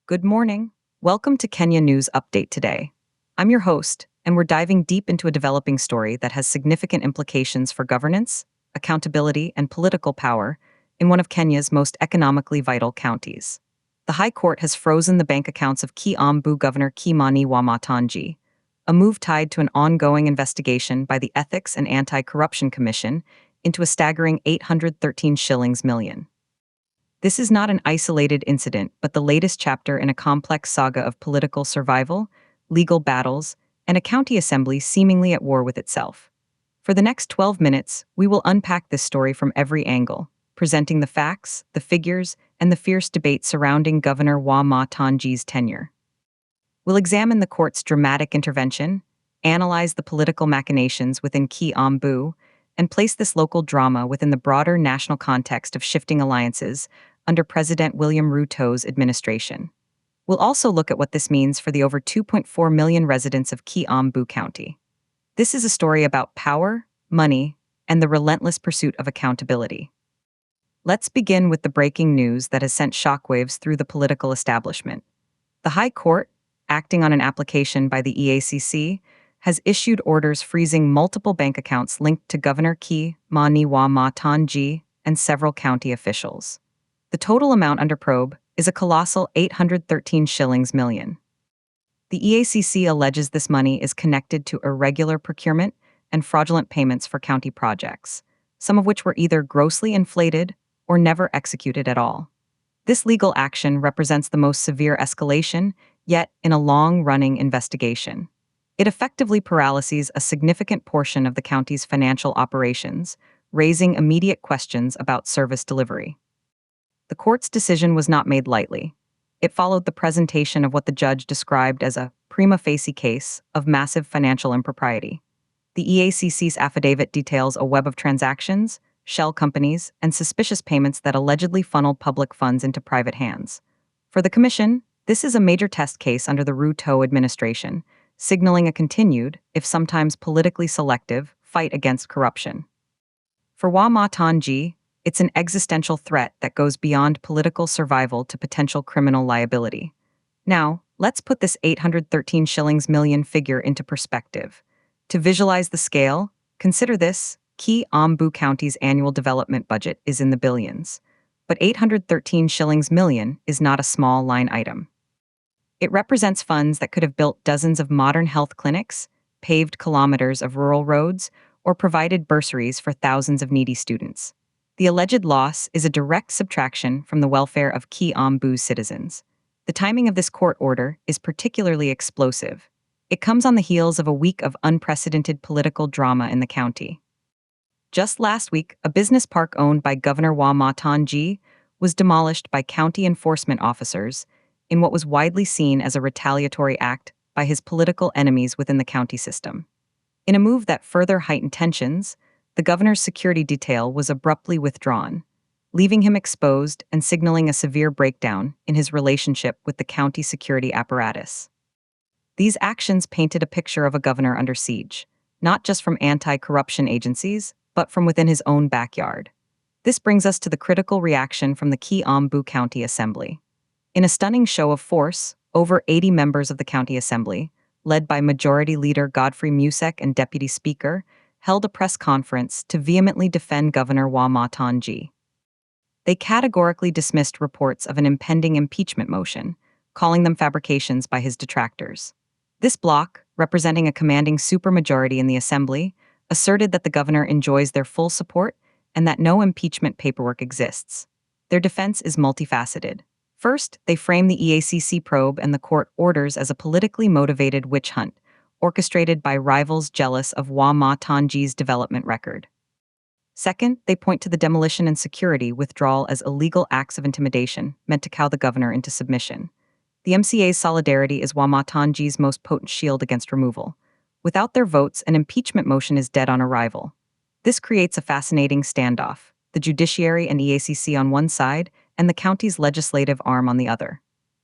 Good morning. Welcome to Kenya News Update today. I'm your host, and we're diving deep into a developing story that has significant implications for governance, accountability, and political power in one of Kenya's most economically vital counties. The High Court has frozen the bank accounts of Kiambu Governor Kimani Wamatangi, a move tied to an ongoing investigation by the Ethics and Anti-Corruption Commission into a staggering 813 shillings million. This is not an isolated incident, but the latest chapter in a complex saga of political survival, legal battles, and a county assembly seemingly at war with itself. For the next 12 minutes, we will unpack this story from every angle, presenting the facts, the figures, and the fierce debate surrounding Governor Wamatangi's tenure. We'll examine the court's dramatic intervention, analyze the political machinations within Kiambu, and place this local drama within the broader national context of shifting alliances under President William Ruto's administration. We'll also look at what this means for the over 2.4 million residents of Kiambu County. This is a story about power, money, and the relentless pursuit of accountability. Let's begin with the breaking news that has sent shockwaves through the political establishment. The High Court, acting on an application by the EACC, has issued orders freezing multiple bank accounts linked to Governor Kimani Wamatangi and several county officials. The total amount under probe is a colossal 813 shillings million. The EACC alleges this money is connected to irregular procurement and fraudulent payments for county projects, some of which were either grossly inflated or never executed at all. This legal action represents the most severe escalation yet in a long-running investigation. It effectively paralyses a significant portion of the county's financial operations, raising immediate questions about service delivery. The court's decision was not made lightly. It followed the presentation of what the judge described as a prima facie case of massive financial impropriety. The EACC's affidavit details a web of transactions, shell companies, and suspicious payments that allegedly funneled public funds into private hands. For the Commission, this is a major test case under the Ruto administration, signaling a continued, if sometimes politically selective, fight against corruption. For Wamatangi, it's an existential threat that goes beyond political survival to potential criminal liability. Now, let's put this 813 shillings million figure into perspective. To visualize the scale, consider this: Kiambu County's annual development budget is in the billions. But 813 shillings million is not a small line item. It represents funds that could have built dozens of modern health clinics, paved kilometers of rural roads, or provided bursaries for thousands of needy students. The alleged loss is a direct subtraction from the welfare of Kiambu's citizens. The timing of this court order is particularly explosive. It comes on the heels of a week of unprecedented political drama in the county. Just last week, a business park owned by Governor Wamatangi was demolished by county enforcement officers in what was widely seen as a retaliatory act by his political enemies within the county system. In a move that further heightened tensions, the governor's security detail was abruptly withdrawn, leaving him exposed and signaling a severe breakdown in his relationship with the county security apparatus. These actions painted a picture of a governor under siege, not just from anti-corruption agencies, but from within his own backyard. This brings us to the critical reaction from the Kiambu County Assembly. In a stunning show of force, over 80 members of the county assembly, led by Majority Leader Godfrey Musek and Deputy Speaker, held a press conference to vehemently defend Governor Wamatangi. They categorically dismissed reports of an impending impeachment motion, calling them fabrications by his detractors. This bloc, representing a commanding supermajority in the assembly, asserted that the governor enjoys their full support and that no impeachment paperwork exists. Their defense is multifaceted. First, they frame the EACC probe and the court orders as a politically motivated witch hunt, orchestrated by rivals jealous of Wamatangi's development record. Second, they point to the demolition and security withdrawal as illegal acts of intimidation meant to cow the governor into submission. The MCA's solidarity is Wamatangi's most potent shield against removal. Without their votes, an impeachment motion is dead on arrival. This creates a fascinating standoff: the judiciary and EACC on one side, and the county's legislative arm on the other.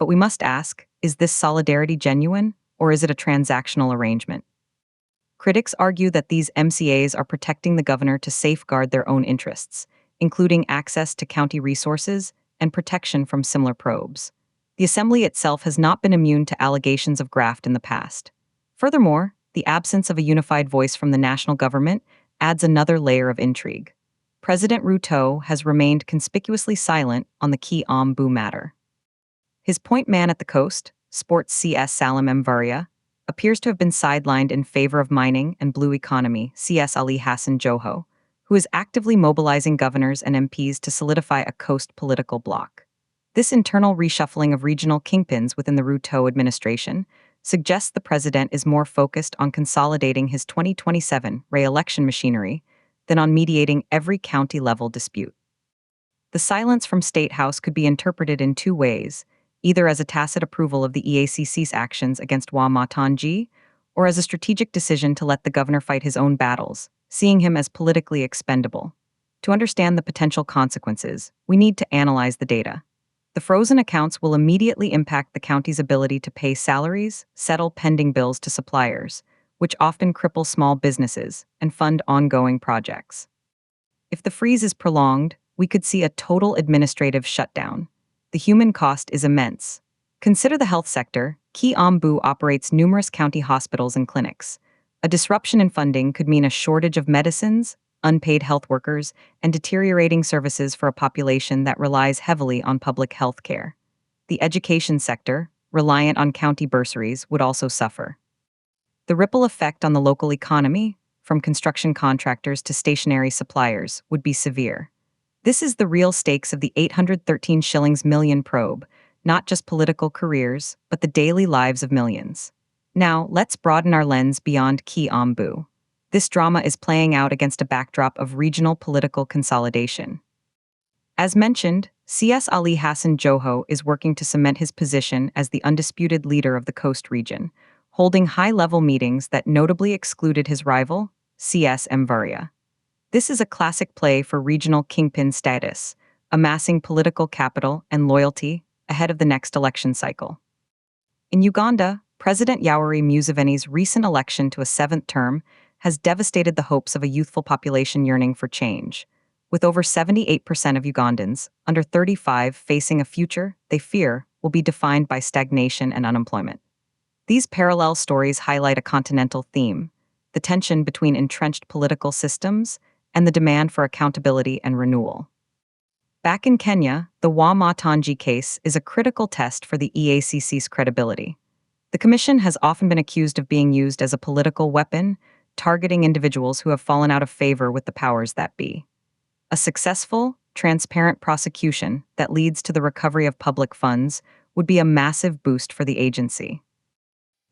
But we must ask, is this solidarity genuine, or is it a transactional arrangement? Critics argue that these MCAs are protecting the governor to safeguard their own interests, including access to county resources and protection from similar probes. The assembly itself has not been immune to allegations of graft in the past. Furthermore, the absence of a unified voice from the national government adds another layer of intrigue. President Ruto has remained conspicuously silent on the Kiambu matter. His point man at the coast, Sports CS Salim Mvaria, appears to have been sidelined in favor of mining and blue economy CS Ali Hassan Joho, who is actively mobilizing governors and MPs to solidify a coast political bloc. This internal reshuffling of regional kingpins within the Ruto administration suggests the president is more focused on consolidating his 2027 re-election machinery than on mediating every county-level dispute. The silence from State House could be interpreted in two ways, either as a tacit approval of the EACC's actions against Wamatangi, or as a strategic decision to let the governor fight his own battles, seeing him as politically expendable. To understand the potential consequences, we need to analyze the data. The frozen accounts will immediately impact the county's ability to pay salaries, settle pending bills to suppliers, which often cripple small businesses, and fund ongoing projects. If the freeze is prolonged, we could see a total administrative shutdown. The human cost is immense. Consider the health sector. Kiambu operates numerous county hospitals and clinics. A disruption in funding could mean a shortage of medicines, unpaid health workers, and deteriorating services for a population that relies heavily on public health care. The education sector, reliant on county bursaries, would also suffer. The ripple effect on the local economy, from construction contractors to stationery suppliers, would be severe. This is the real stakes of the 813 shillings million probe, not just political careers, but the daily lives of millions. Now, let's broaden our lens beyond Kiambu. This drama is playing out against a backdrop of regional political consolidation. As mentioned, CS Ali Hassan Joho is working to cement his position as the undisputed leader of the coast region, holding high-level meetings that notably excluded his rival, CS Mvaria. This is a classic play for regional kingpin status, amassing political capital and loyalty ahead of the next election cycle. In Uganda, President Yoweri Museveni's recent election to a seventh term has devastated the hopes of a youthful population yearning for change, with over 78% of Ugandans under 35 facing a future they fear will be defined by stagnation and unemployment. These parallel stories highlight a continental theme: the tension between entrenched political systems and the demand for accountability and renewal. Back in Kenya, the Wamatangi case is a critical test for the EACC's credibility. The commission has often been accused of being used as a political weapon, targeting individuals who have fallen out of favor with the powers that be. A successful, transparent prosecution that leads to the recovery of public funds would be a massive boost for the agency.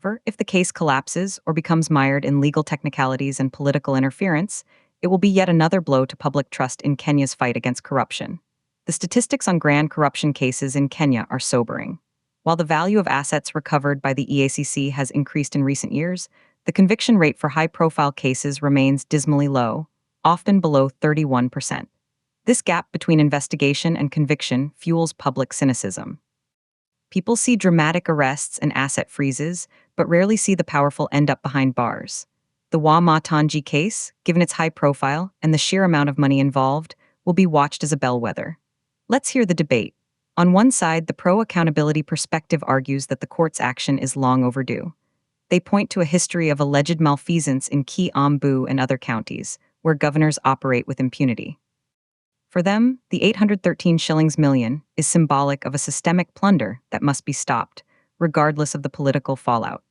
However, if the case collapses or becomes mired in legal technicalities and political interference, it will be yet another blow to public trust in Kenya's fight against corruption. The statistics on grand corruption cases in Kenya are sobering. While the value of assets recovered by the EACC has increased in recent years, the conviction rate for high-profile cases remains dismally low, often below 31%. This gap between investigation and conviction fuels public cynicism. People see dramatic arrests and asset freezes, but rarely see the powerful end up behind bars. The Wamatangi case, given its high profile and the sheer amount of money involved, will be watched as a bellwether. Let's hear the debate. On one side, the pro-accountability perspective argues that the court's action is long overdue. They point to a history of alleged malfeasance in Kiambu and other counties, where governors operate with impunity. For them, the 813 shillings million is symbolic of a systemic plunder that must be stopped, regardless of the political fallout.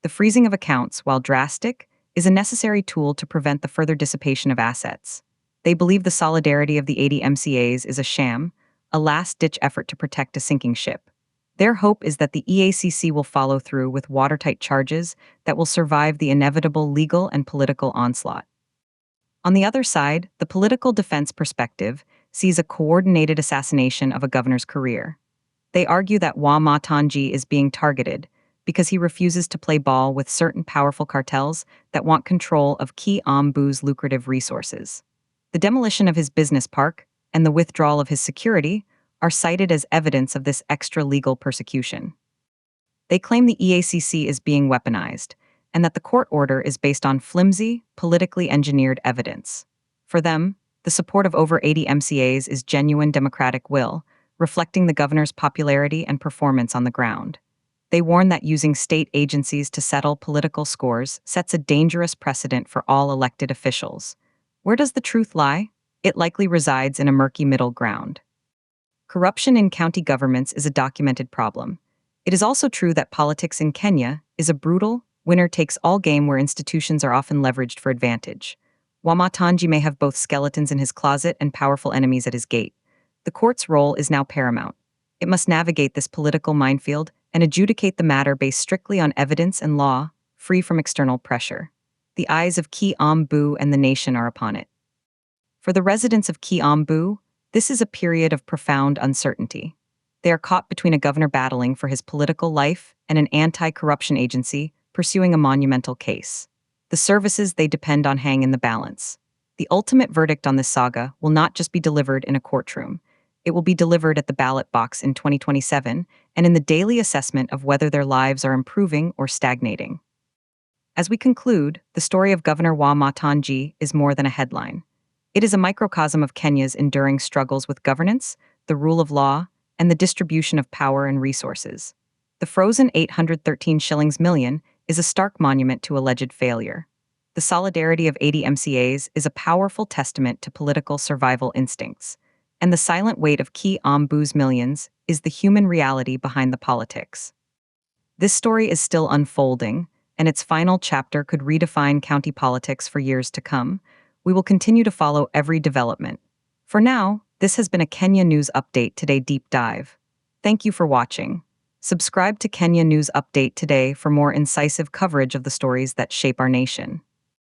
The freezing of accounts, while drastic, is a necessary tool to prevent the further dissipation of assets. They believe the solidarity of the 80 MCAs is a sham, a last-ditch effort to protect a sinking ship. Their hope is that the EACC will follow through with watertight charges that will survive the inevitable legal and political onslaught. On the other side, the political defense perspective sees a coordinated assassination of a governor's career. They argue that Wamatangi is being targeted because he refuses to play ball with certain powerful cartels that want control of Kiambu's lucrative resources. The demolition of his business park and the withdrawal of his security are cited as evidence of this extra-legal persecution. They claim the EACC is being weaponized, and that the court order is based on flimsy, politically engineered evidence. For them, the support of over 80 MCAs is genuine democratic will, reflecting the governor's popularity and performance on the ground. They warn that using state agencies to settle political scores sets a dangerous precedent for all elected officials. Where does the truth lie? It likely resides in a murky middle ground. Corruption in county governments is a documented problem. It is also true that politics in Kenya is a brutal, winner-takes-all game where institutions are often leveraged for advantage. Wamatangi may have both skeletons in his closet and powerful enemies at his gate. The court's role is now paramount. It must navigate this political minefield and adjudicate the matter based strictly on evidence and law, free from external pressure. The eyes of Kiambu and the nation are upon it. For the residents of Kiambu, this is a period of profound uncertainty. They are caught between a governor battling for his political life and an anti-corruption agency pursuing a monumental case. The services they depend on hang in the balance. The ultimate verdict on this saga will not just be delivered in a courtroom. It will be delivered at the ballot box in 2027 and in the daily assessment of whether their lives are improving or stagnating. As we conclude, the story of Governor Wamatangi is more than a headline. It is a microcosm of Kenya's enduring struggles with governance, the rule of law, and the distribution of power and resources. The frozen 813 shillings million is a stark monument to alleged failure. The solidarity of 80 MCAs is a powerful testament to political survival instincts. And the silent weight of Kiambu's millions is the human reality behind the politics. This story is still unfolding, and its final chapter could redefine county politics for years to come. We will continue to follow every development. For now, this has been a Kenya News Update Today deep dive. Thank you for watching. Subscribe to Kenya News Update Today for more incisive coverage of the stories that shape our nation.